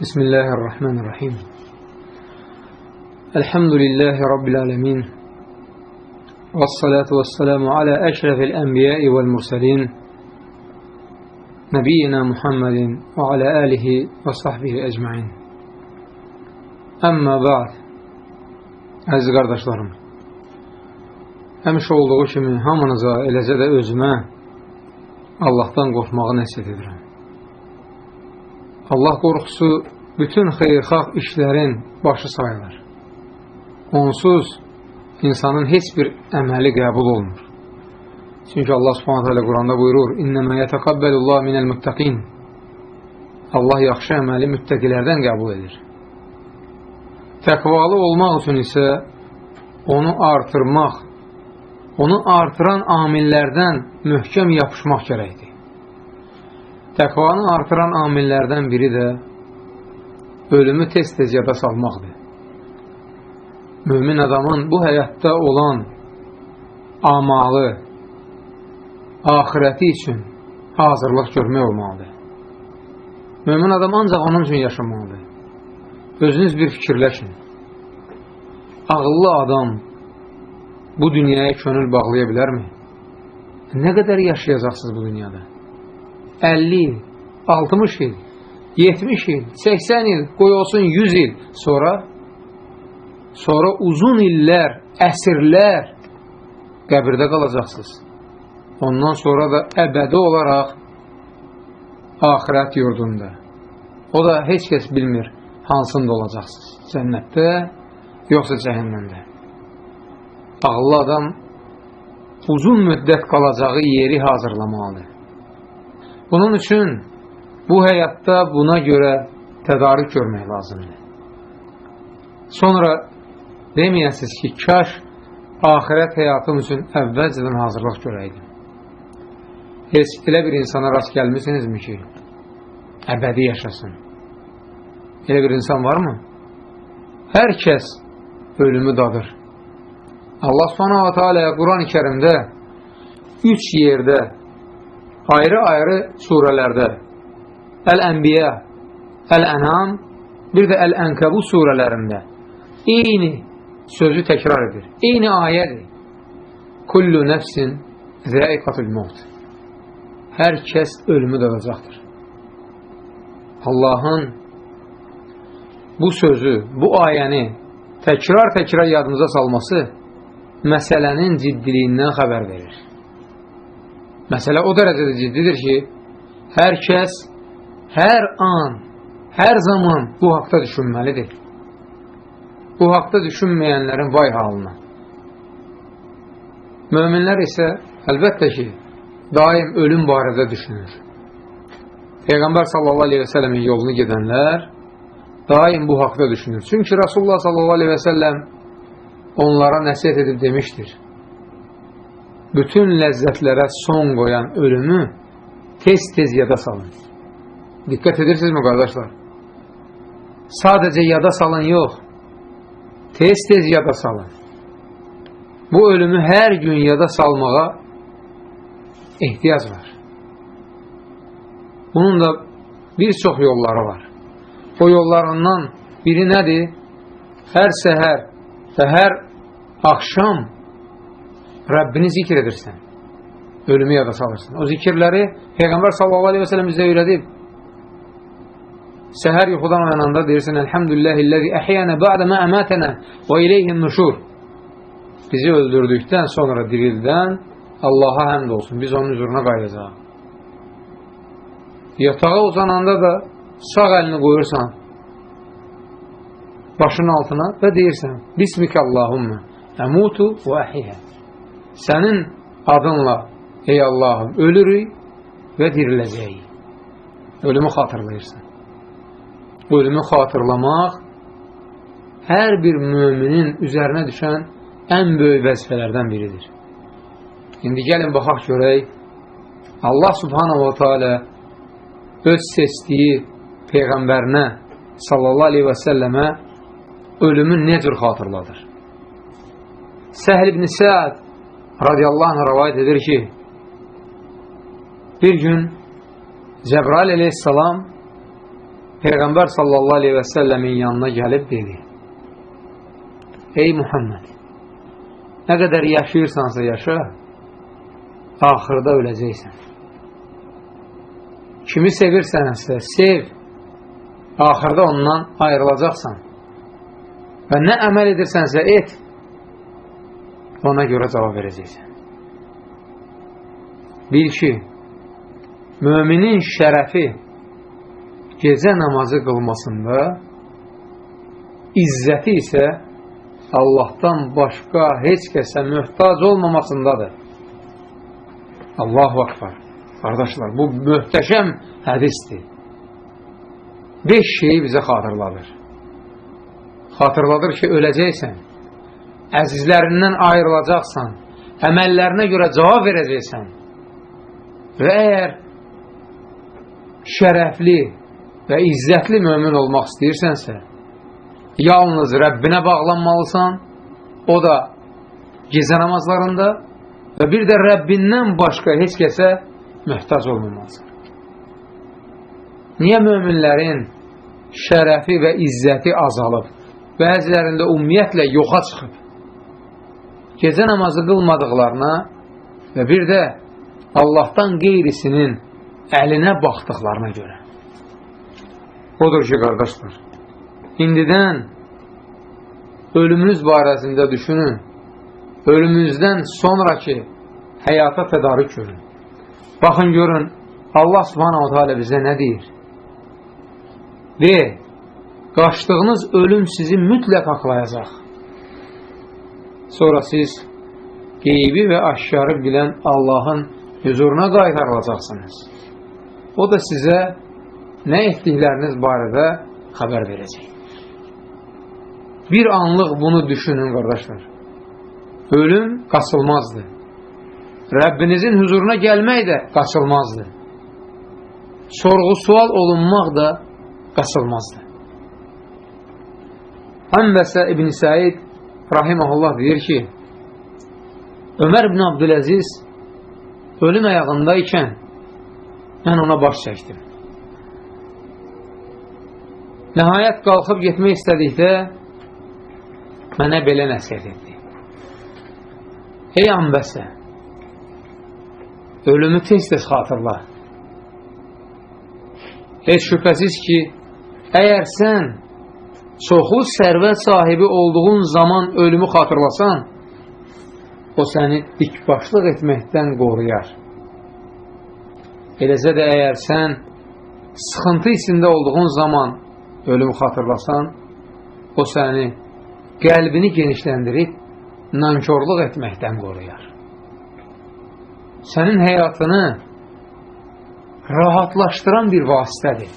Bismillahirrahmanirrahim. Elhamdülillahi Rabbil alemin. Vessalatu vesselamu ala eşrefil enbiyai vel mursalin. Nebiyyina Muhammedin ve ala alihi ve sahbihi ecmain. Amma ba'd. Əziz qardaşlarım, həmişə olduğu kimi hamınıza, eləcə də özümə Allahdan qorxmağı nəsihət edirəm. Allah qorxusu bütün xeyirxah işlərin başı sayılır. Onsuz insanın heç bir əməli qəbul olmur. Çünki Allah Subhanahu taala Quranda buyurur: "İnnəmə yetəqabbəlullah minəl muttaqin." Allah yaxşı əməli müttəqilərdən qəbul edir. Təqvalı olmaq üçün isə onu artırmaq, onu artıran amillərdən möhkəm yapışmaq gərəkdir. Təqvanı artıran amillərdən biri də ölümü tez-tez yada salmaqdır. Mömin adamın bu həyatda olan amalı, axirəti üçün hazırlıq görmək olmalıdır. Mömin adam ancaq onun üçün yaşamalıdır. Özünüz bir fikirləşin. Ağıllı adam bu dünyaya könül bağlaya bilərmi? Nə qədər yaşayacaqsınız bu dünyada? 50 il, 60 il, 70 il, 80 il, qoy olsun 100 il sonra uzun illər, əsrlər qəbirdə qalacaqsınız. Ondan sonra da əbədi olaraq axirət yurdunda. O da heç kəs bilmir hansında olacaqsınız. Cənnətdə, yoxsa cəhənnəmdə. Ağıllı adam uzun müddət qalacağı yeri hazırlamalıdır. Bunun üçün bu həyatda buna görə tədarük görmək lazımdır. Sonra deməyəsiniz ki, kaş axirət həyatım üçün əvvəlcədən hazırlıq görəydim. Heç elə bir insana rast gəlmisinizmi ki, əbədi yaşasın? Elə bir insan varmı? Hər kəs ölümü dadır. Allah Subhanahu Teala Quran-ı Kərimdə 3 yerdə ayrı-ayrı surələrdə Əl-Ənbiya, Əl-Ənam, bir də Əl-Ənkəbut surələrində eyni sözü təkrar edir. Eyni ayədir. Kullu nəfsin zəiqatul mevt. Hər kəs ölümü dadacaqdır. Allahın bu sözü, bu ayəni təkrar yadımıza salması məsələnin ciddiliyindən xəbər verir. Məsələ o dərəcədə ciddidir ki, hər kəs, hər an, hər zaman bu haqda düşünməlidir. Bu haqda düşünməyənlərin vay halına. Möminlər isə əlbəttə ki, daim ölüm barədə düşünür. Peyğəmbər sallallahu aleyhi və səlləmin yolunu gedənlər daim bu haqda düşünür. Çünki Rasulullah sallallahu aleyhi və səlləm onlara nəsihət edib demişdir: bütün ləzzətlərə son qoyan ölümü tez-tez yada salın. Diqqət edirsinizmi qardaşlar? Sadəcə yada salın yox, tez-tez yada salın. Bu ölümü hər gün yada salmağa ehtiyac var. Bunun da bir çox yolları var. O yollarından biri nədir? Hər səhər və hər axşam Rəbbini zikr edirsən. Ölümü yada salırsan. O zikirləri Peyğəmbər sallallahu aleyhi və səlləm bizə öyrədib. Səhər yuxudan oyananda deyirsən: Elhamdülillahilləzi əhyənə ba'də mə əmətənə və ileyhin nuşur. Bizi öldürdükdən sonra dirildən Allaha həmd olsun. Biz onun huzuruna qayıdacağıq. Yatağa uzananda da sağ əlini qoyursan başının altına və deyirsən: Bismikallahumma əmutu və əhiyyə. Sənin adınla, ey Allahım, ölürük və diriləcəyik. Ölümü xatırlayırsan. Ölümü xatırlamaq hər bir müminin üzərinə düşən ən böyük vəzifələrdən biridir. İndi gəlin baxaq görək, Allah Subhanahu wa Ta'ala öz seçdiyi Peyğəmbərinə sallallahu aleyhi və səlləmə ölümü nə cür xatırladır? Səhl ibn Səad radiyallahu anh rəvayət edir ki, bir gün Cəbrail aleyhissalam Peyğəmbər sallallahu aleyhi və səlləmin yanına gəlib dedi: Ey Muhammed, nə qədər yaşayırsansa yaşa, axırda öləcəksən. Kimi sevirsənsə sev, axırda ondan ayrılacaqsan. Və nə əməl edirsənsə et, ona görə cavab verəcəksən. Bil ki, müminin şərəfi gecə namazı qılmasında, izzəti isə Allahdan başqa heç kəsə möhtac olmamasındadır. Allahu Akbar. Qardaşlar, bu möhtəşəm hədisdir. 5 şeyi bizə xatırladır. Xatırladır ki, öləcəksən, əzizlərindən ayrılacaqsan, əməllərinə görə cavab verəcəksən və əgər şərəfli və izzətli mömin olmaq istəyirsənsə, yalnız Rəbbinə bağlanmalısan, o da gecə namazlarında və bir də Rəbbindən başqa heç kəsə möhtac olmamalısan. Niyə möminlərin şərəfi və izzəti azalıb? Bəzilərində ümumiyyətlə yoxa çıxıb. Gecə namazı qılmadıqlarına və bir də Allahdan qeyrisinin əlinə baxdıqlarına görə. Odur ki, qardaşlar, indidən ölümünüz barəsində düşünün, ölümünüzdən sonraki həyata tədarük görün. Baxın, görün, Allah subhanahu teala bizə nə deyir? Qaçdığınız ölüm sizi mütləq haqlayacaq. Sonra siz qeybi və aşkarı bilən Allahın huzuruna qaytarılacaqsınız. O da sizə nə etdikləriniz barədə xəbər verəcək. Bir anlıq bunu düşünün, qardaşlar. Ölüm qaçılmazdır. Rəbbinizin huzuruna gəlmək də qaçılmazdır. Sorğu-sual olunmaq da qaçılmazdır. Həmbəsə İbn Səid rahiməhullah deyir ki, Ömər ibn Abdüləziz ölüm əyağındaykən mən ona baş çəkdim. Nəhayət qalxıb getmək istədikdə mənə belə nəsihət etdi. Ey Həmbəsə, ölümü tez-tez xatırla. Heç şübhəsiz ki, əgər sən çoxlu sərvət sahibi olduğun zaman ölümü xatırlasan, o səni dikbaşlıq etməkdən qoruyar. Eləcə də əgər sən sıxıntı içində olduğun zaman ölümü xatırlasan, o səni qəlbini genişləndirib nankörlük etməkdən qoruyar. Sənin həyatını rahatlaşdıran bir vasitədir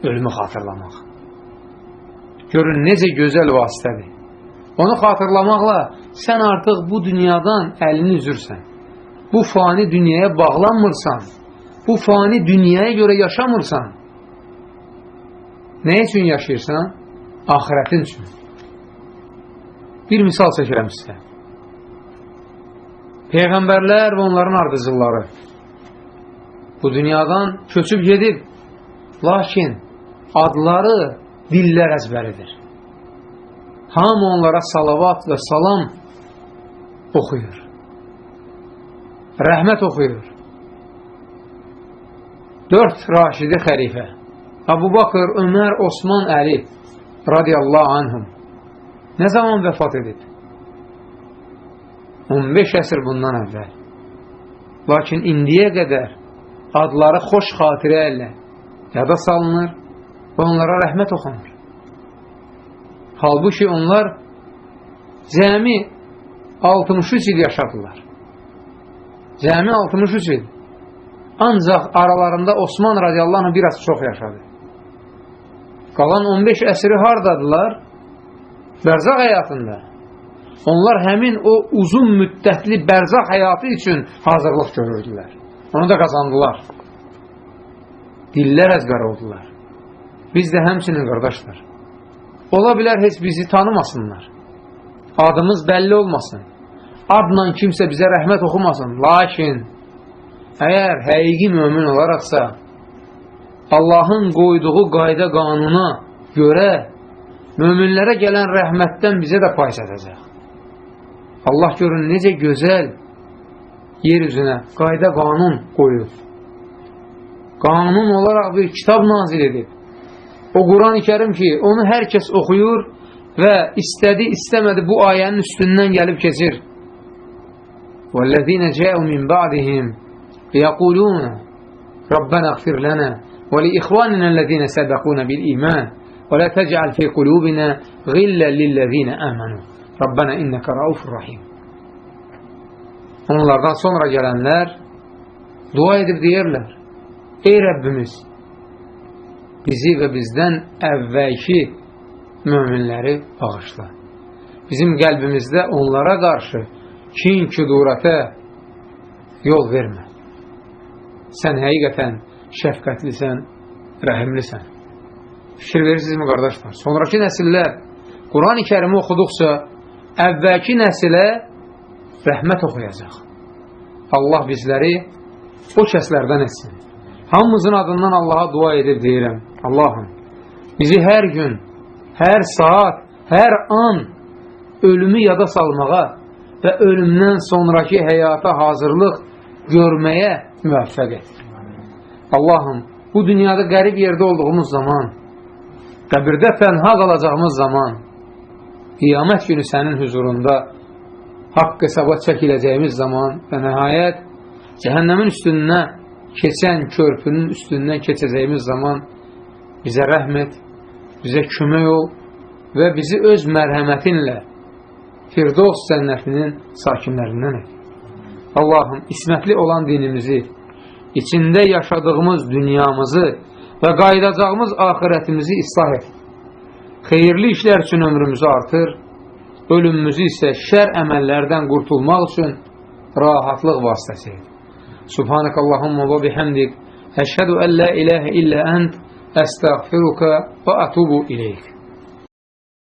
ölümü xatırlamaq. Görün, necə gözəl vasitədir. Onu xatırlamaqla sən artıq bu dünyadan əlini üzürsən. Bu fani dünyaya bağlanmırsan, bu fani dünyaya görə yaşamırsan. Nə üçün yaşayırsan? Ahirətin üçün. Bir misal çəkirəm sizə. Peyğəmbərlər və onların ardıcılları bu dünyadan köçüb gedib, lakin adları dillər əzbəridir. Hamı onlara salavat və salam oxuyur. Rəhmət oxuyur. 4 Raşidi xəlifə Əbu Bakır, Ömər, Osman, Əli radiyallahu anhum nə zaman vəfat edib? 15 əsr bundan əvvəl. Lakin indiyə qədər adları xoş xatirə ilə yada salınır və onlara rəhmət oxunur. Halbuki onlar cəmi 63 il yaşadılar. Cəmi 63 il. Ancaq aralarında Osman radiyallahu anh biraz çox yaşadı. Qalan 15 əsri hardadılar? Bərzaq həyatında. Onlar həmin o uzun müddətli bərzaq həyatı üçün hazırlıq görürdülər. Onu da qazandılar. Dillər əzbər oldular. Biz də həmçinin, qardaşlar. Ola bilər heç bizi tanımasınlar. Adımız bəlli olmasın. Adla kimsə bizə rəhmət oxumasın. Lakin əgər həqiqi mömin olaraqsa Allahın qoyduğu qayda qanuna görə möminlərə gələn rəhmətdən bizə də pay çatacaq. Allah görün necə gözəl yer üzünə qayda qanun qoyur. Qanun olaraq bir kitab nazil edib. O Quran-ı Kərim ki, onu hər kəs oxuyur və istədi, istəmədi bu ayənin üstündən gəlib keçir. وَالَّذِينَ جَاءُوا مِنْ بَعْدِهِمْ يَقُولُونَ رَبَّنَا اغْفِرْ لَنَا وَلِإِخْوَانِنَا الَّذِينَ سَبَقُونَ بِالْإِيمَانِ وَلَا تَجْعَلْ فِي قُلُوبِنَا غِلًّا لِلَّذِينَ آمَنُوا رَبَّنَا إِنَّكَ رَءُوفٌ رَحِيمٌ. Onlardan sonra gələnlər dua edib deyirlər: Ey Rəbbimiz, bizi və bizdən əvvəlki möminləri bağışla. Bizim qəlbimizdə onlara qarşı kin-küdurətə yol vermə. Sən həqiqətən şəfqətlisən, rəhimlisən. Fikir verirsinizmi, qardaşlar? Sonraki nəsillər Quran-ı Kərimi oxuduqca əvvəlki nəsilə rəhmət oxuyacaq. Allah bizləri o kəslərdən etsin. Hamımızın adından Allaha dua edib deyirəm: Allahım, bizi hər gün, hər saat, hər an ölümü yada salmağa və ölümdən sonraki həyata hazırlıq görməyə müvəffəq et. Allahım, bu dünyada qərib yerdə olduğumuz zaman, qəbirdə tənha qalacağımız zaman, qiyamət günü sənin huzurunda haqq hesaba çəkiləcəyimiz zaman və nəhayət cəhənnəmin üstünə keçən körpünün üstündən keçəcəyimiz zaman bizə rəhm et, bizə kömək ol və bizi öz mərhəmətinlə Firdovs cənnətinin sakinlərindən et. Allahım, ismətli olan dinimizi, içində yaşadığımız dünyamızı və qayıdacağımız axirətimizi islah et. Xeyirli işlər üçün ömrümüzü artır, ölümümüzü isə şər əməllərdən qurtulmaq üçün rahatlıq vasitəsi et. Subhanakallahumma və bihamdik, əşhədu ən la ilahə illə ənt, əstəğfiruka və ətubu ileyk.